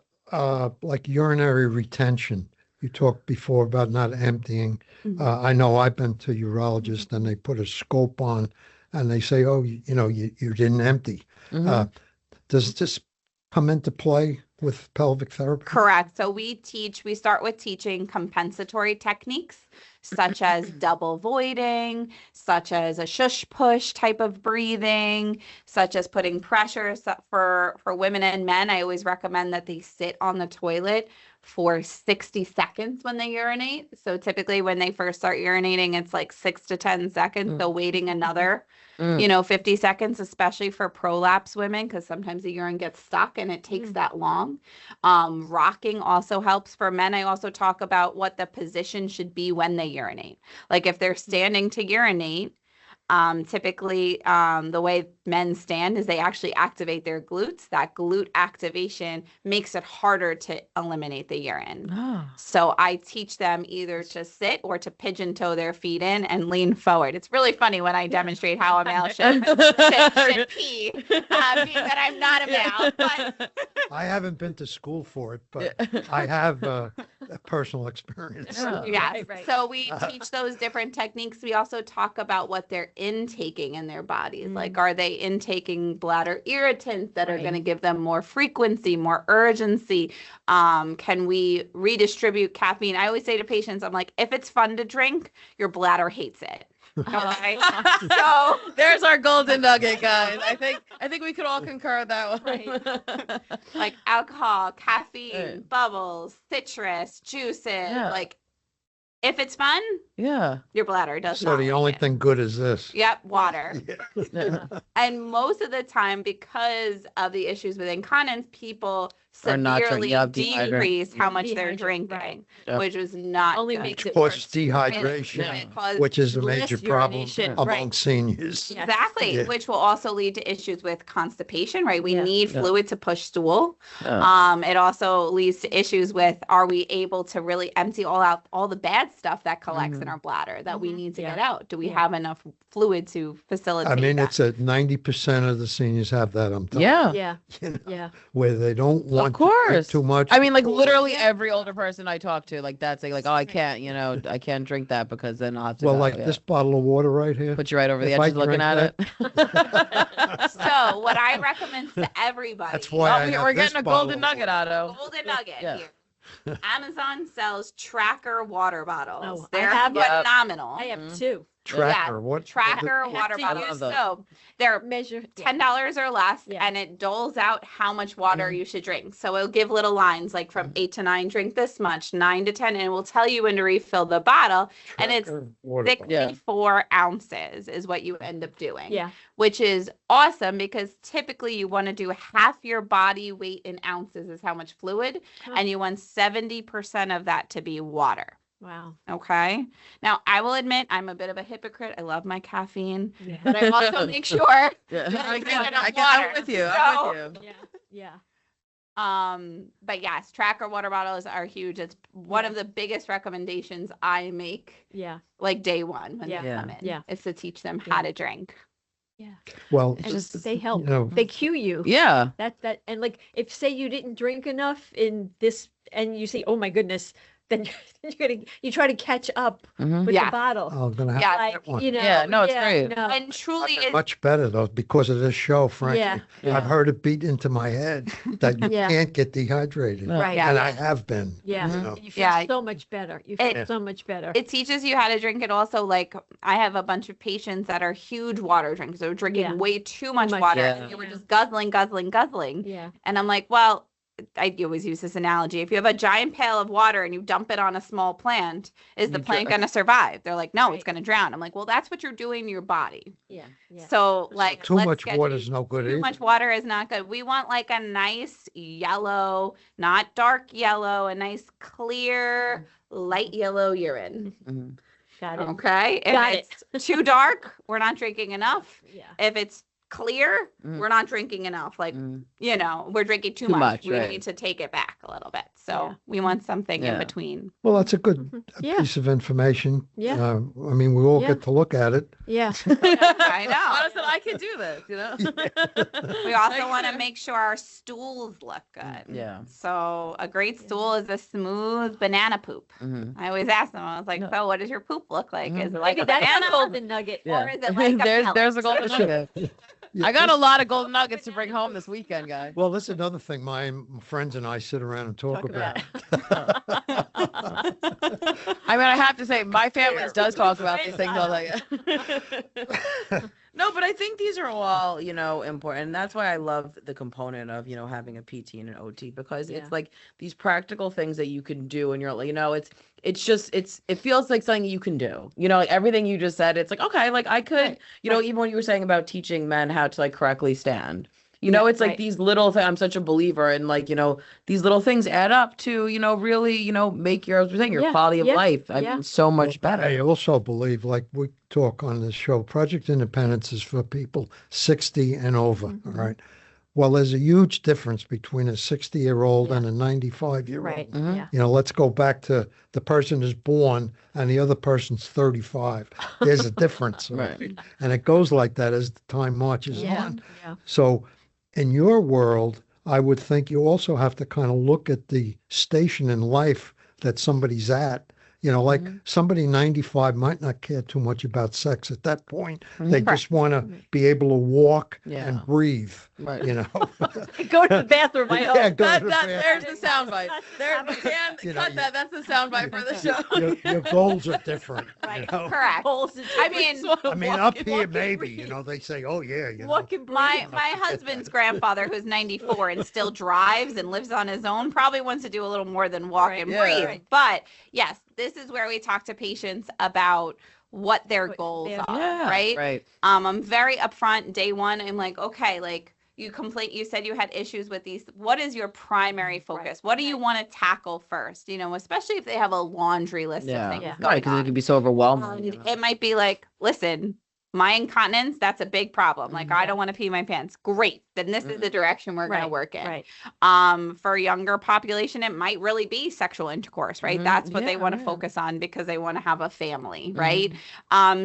like urinary retention. You talked before about not emptying. I know I've been to urologists and they put a scope on and they say, oh, you didn't empty. Does this come into play with pelvic therapy? Correct. So we start with teaching compensatory techniques, such as double voiding, such as a shush push type of breathing, such as putting pressure. So for women and men, I always recommend that they sit on the toilet for 60 seconds when they urinate. So typically when they first start urinating, it's like 6 to 10 seconds. So waiting another, 50 seconds, especially for prolapse women, because sometimes the urine gets stuck and it takes that long. Rocking also helps for men. I also talk about what the position should be when they urinate. Like if they're standing to urinate, typically the way men stand is they actually activate their glutes. That glute activation makes it harder to eliminate the urine. So I teach them either to sit or to pigeon toe their feet in and lean forward. It's really funny when I demonstrate how a male should pee, being that I'm not a male. But I haven't been to school for it, but I have a personal experience. So we teach those different techniques. We also talk about what they're intaking in their bodies. Like, are they intaking bladder irritants that are going to give them more frequency, more urgency? Can we redistribute caffeine? I always say to patients, I'm like, if it's fun to drink, your bladder hates it. Okay. So there's our golden nugget, guys. I think we could all concur with that one. Like alcohol, caffeine, bubbles, citrus, juices, like if it's fun, Yeah. Your bladder does So not the like only it. thing good is this. Yep, water. Yeah. And most of the time, because of the issues with incontinence, people Are not drinking, severely yeah, dehydrated. decrease how much they're Dehydrate, drinking, right. Yeah. which was not Only good. makes Which it causes worse. dehydration, It caused which is a less major problem urination, among right. seniors. Yes. Exactly, Yeah. which will also lead to issues with constipation, right? We Yeah. need Yeah. fluid to push stool. Yeah. It also leads to issues with, are we able to really empty all the bad stuff that collects in our bladder that we need to Yeah. get out? Do we Yeah. have enough fluid to facilitate I mean, that? it's at 90% of the seniors have that, I'm telling Yeah. Yeah. you, know, Yeah. where they don't want to drink course. too much. I mean, like literally every older person I talk to, like that's like, oh, I can't, I can't drink that because then I'll have to Well, go. like Yeah. this bottle of water right here. Put you right over the if I edges looking drink at it. So what I recommend to everybody. That's why I have We're this getting a bottle golden of nugget, Otto. Golden nugget Yeah. here. Amazon sells Tracker water bottles. Oh, I They're have one. phenomenal. I have two. Tracker. Yeah, What? Tracker I have water to bottles. use those. So they're Measure. $10 or less, Yeah. and it doles out how much water you should drink. So it'll give little lines like from 8 to 9, drink this much, 9 to 10, and it will tell you when to refill the bottle. And it's Tracker water bottle. 64 ounces is what you end up doing. Yeah. Which is awesome because typically you want to do half your body weight in ounces is how much fluid, Huh. and you want 70% of that to be water. Wow. Okay. Now, I will admit I'm a bit of a hypocrite. I love my caffeine, Yeah. but I also make sure. Yeah. I drink enough I'm water. with you. So- I'm with you. Yeah. But yes, Tracker water bottles are huge. It's one of the biggest recommendations I make, Yeah. like day one when Yeah. they come in. Yeah. Is to teach them Yeah. how to drink. Yeah. Well, And just They help. you know, They cue you. Yeah. That and like if say you didn't drink enough in this and you say, oh my goodness, then you try to catch up Mhm. with Yeah. the bottle. I'm gonna have Yeah, to Like, get one. you know, Yeah, no, it's great. no. And truly, I've been is much better though because of this show, frankly. Yeah. Yeah. I've heard it beat into my head that you Yeah. can't get dehydrated. No. Right. Yeah. And I have been. Yeah. You know. And you feel Yeah. so much better. You feel It- so much better. it teaches you how to drink it also. Like I have a bunch of patients that are huge water drinkers. They're drinking Yeah. way too much much, water. yeah. And they were Yeah. just guzzling. Yeah. And I'm like, well, I always use this analogy. If you have a giant pail of water and you dump it on a small plant, is the You plant drown. going to survive? They're like, no, Right. it's going to drown. I'm like, well, that's what you're doing to your body. Yeah. Yeah. So like Too let's much get water you- is no good Too either. much water is not good. We want like a nice yellow, not dark yellow, a nice clear, light yellow urine. Mhm. Got it. Okay. If Got it. it's too dark, we're not drinking enough. Yeah. If it's clear, Mhm. we're not drinking enough. Like, Mhm. we're drinking too Too much. much, We right. need to take it back a little bit. So Yeah. we want something in Yeah. between. Well, that's a good Mhm. Yeah. piece of information. Yeah. I mean, we all Yeah. get to look at it. Yeah. I know. Honestly, I can do this, We also want to make sure our stools look good. Yeah. So a great stool is a smooth banana poop. Mhm. I always ask them, I was like, No. so what does your poop look like? Mhm. Is it like Maybe a that's banana? a golden nugget. Yeah. Or is it like a there's a pellet? golden nugget. I got a lot of golden nuggets to bring home this weekend, guys. Well, that's another thing my friends and I sit around and talk about. I mean, I have to say, my family does talk about these things all the time. No, but I think these are all, important. And that's why I love the component of, having a PT and an OT, because Yeah. it's like these practical things that you can do, and you're like, it feels like something you can do, like everything you just said. It's like, okay, like I could, Right. even when you were saying about teaching men how to like correctly stand. It's like right. these little things. I'm such a believer in like, these little things add up to, really, make your Yeah, quality of yeah, life. I yeah. mean, so much better. I also believe, like we talk on this show, Project Independence is for people 60 and over. Mm-hmm. All right. Well, there's a huge difference between a 60-year-old Yeah. and a 95-year-old. Right. Mhm. Yeah. Let's go back to the person is born and the other person's 35. There's a difference. all Right. And it goes like that as the time marches Yeah. on. Yeah. So in your world, I would think you also have to kind of look at the station in life that somebody's at. Like somebody 95 might not care too much about sex at that point. They just want to be able to walk Yeah. and breathe, Right. Go to the bathroom. I hope. Yeah, go to the There's bathroom. the soundbite. There, Dan, You know, cut that. That's the soundbite for the show. Your goals are different. Right. Correct. Holes in I different mean, I mean, up here, maybe, they say, oh, yeah, Walk and breathe. my husband's grandfather, who's 94 and still drives and lives on his own, probably wants to do a little more than walk Right. and Yeah. breathe. Right. But yes, this is where we talk to patients about what their goals are, right? Right. I'm very upfront day one. I'm like, okay, like you said you had issues with these. What is your primary focus? What do you want to tackle first? You know, especially if they have a laundry list of things Right, going because it on. can be so overwhelming. And it might be like, listen, my incontinence, that's a big problem. Like, I don't want to pee my pants. Great. Then this is the direction we're going to work in. Right. For a younger population, it might really be sexual intercourse, right? That's what they want to focus on because they want to have a family, right?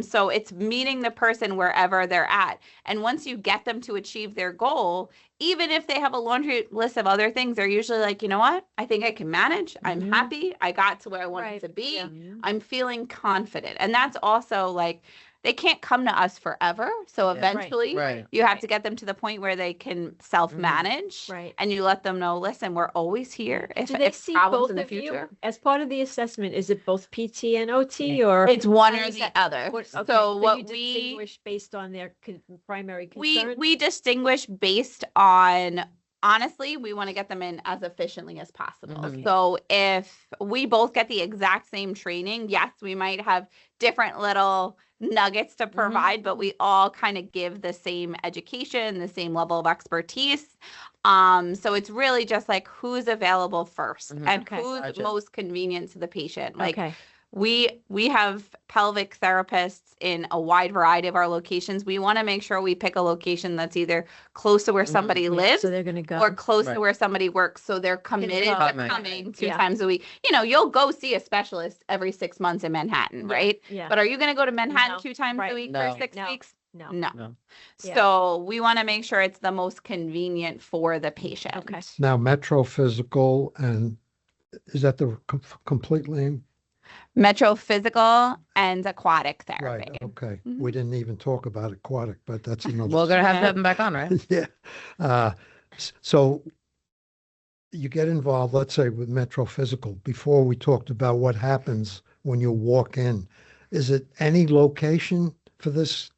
So it's meeting the person wherever they're at. And once you get them to achieve their goal, even if they have a laundry list of other things, they're usually like, you know what? I think I can manage. I'm happy. I got to where I wanted to be. I'm feeling confident. And that's also like, they can't come to us forever. So eventually you have to get them to the point where they can self-manage and you let them know, listen, we're always here. If Do they see problems both in the of you future. as part of the assessment? Is it both PT and OT or? It's one how or does the that- other. okay, So what you we distinguish based on their primary we concern? we distinguish based on, honestly, we want to get them in as efficiently as possible. So if we both get the exact same training, yes, we might have different little nuggets to provide, but we all kind of give the same education, the same level of expertise. So it's really just like who's available first and who's most convenient to the patient. Like we have pelvic therapists in a wide variety of our locations. We want to make sure we pick a location that's either close to where somebody lives so they're going to go. or close to where somebody works. So they're committed to coming 2 times a week. You know, you'll go see a specialist every 6 months in Manhattan, right? Yeah. But are you going to go to Manhattan No. 2 times a week No. for 6 No. weeks? No. No. Yeah. So we want to make sure it's the most convenient for the patient. Okay. Now, Metro Physical, and is that the completely Metro Physical and Aquatic Therapy. right? Okay, we didn't even talk about Aquatic, but that's another. We're going to have to have them back on, right? Yeah. So you get involved, let's say with Metro Physical, before we talked about what happens when you walk in. Is it any location for this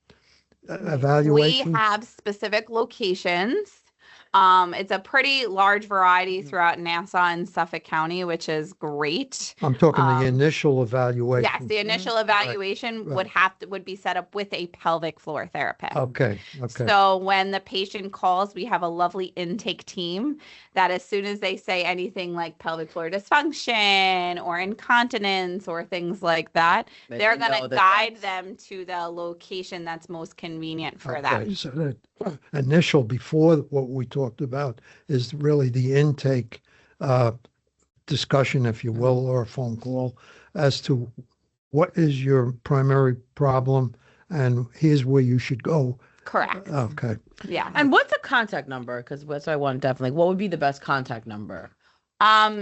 evaluation? We have specific locations. It's a pretty large variety throughout Nassau and Suffolk County, which is great. I'm talking the initial evaluation. Yes, the initial evaluation would be set up with a pelvic floor therapist. Okay. So when the patient calls, we have a lovely intake team that as soon as they say anything like pelvic floor dysfunction or incontinence or things like that, they're going to guide them to the location that's most convenient for them. So the initial, before what we talked about, is really the intake discussion, if you will, or a phone call as to what is your primary problem and here's where you should go. Correct. Okay. Yeah. And what's a contact number? Because that's what I want definitely. What would be the best contact number?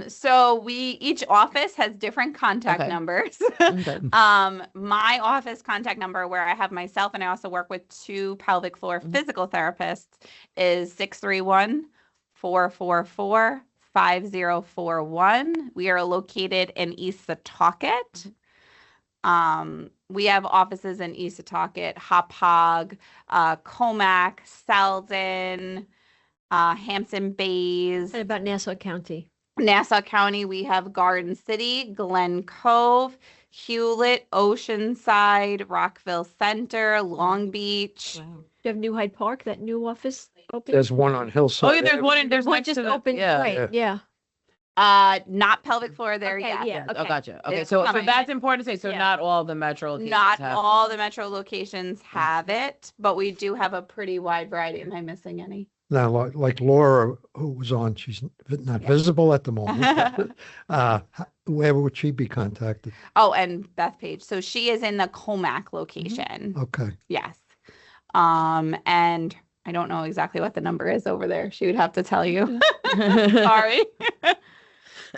So each office has different contact numbers. My office contact number, where I have myself and I also work with 2 pelvic floor physical therapists, is 631-444-5041. We are located in East Setauket. We have offices in East Setauket, Hauppauge, Comac, Selden, Hampton Bays. What about Nassau County? Nassau County, we have Garden City, Glen Cove, Hewlett, Oceanside, Rockville Center, Long Beach. Wow. Do you have New Hyde Park, that new office open? There's one on Hillside. Oh, yeah, there's one. There's One next just to the, opened. Right. Yeah. Not pelvic floor there yet. Yeah. Oh, gotcha. Okay, It's so coming. that's important to say. So not all the metro locations Not have. all the metro locations have it, but we do have a pretty wide variety. Am I missing any? Now, like Laura, who was on, she's not visible at the moment. Where would she be contacted? Oh, and Beth Page. So she is in the Comac location. Okay. Yes. And I don't know exactly what the number is over there. She would have to tell you. Sorry.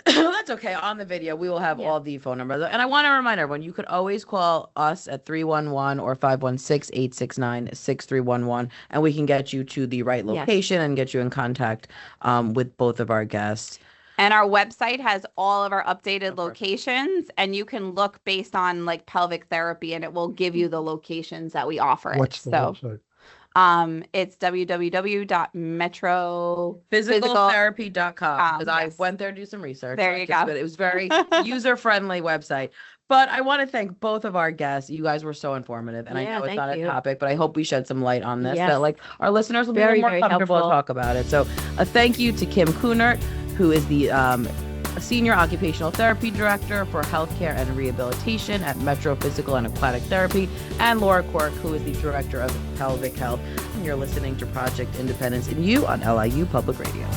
That's okay. On the video, we will have all the phone numbers. And I want to remind everyone, you could always call us at 311 or 516-869-6311, and we can get you to the right location and get you in contact with both of our guests. And our website has all of our updated locations, and you can look based on like pelvic therapy, and it will give you the locations that we offer. What's the website? It's www.metrophysicaltherapy.com, because I yes. went there to do some research. There you go. It was very user-friendly website. But I want to thank both of our guests. You guys were so informative, and I know it's thank not you. a topic, but I hope we shed some light on this, Yes. that like our listeners will be Very, more very comfortable to helpful. talk about it. So a thank you to Kim Kuhnert, who is the Senior Occupational Therapy Director for Healthcare and Rehabilitation at Metro Physical and Aquatic Therapy, and Laura Quirk, who is the Director of Pelvic Health. And you're listening to Project Independence and You on LIU Public Radio.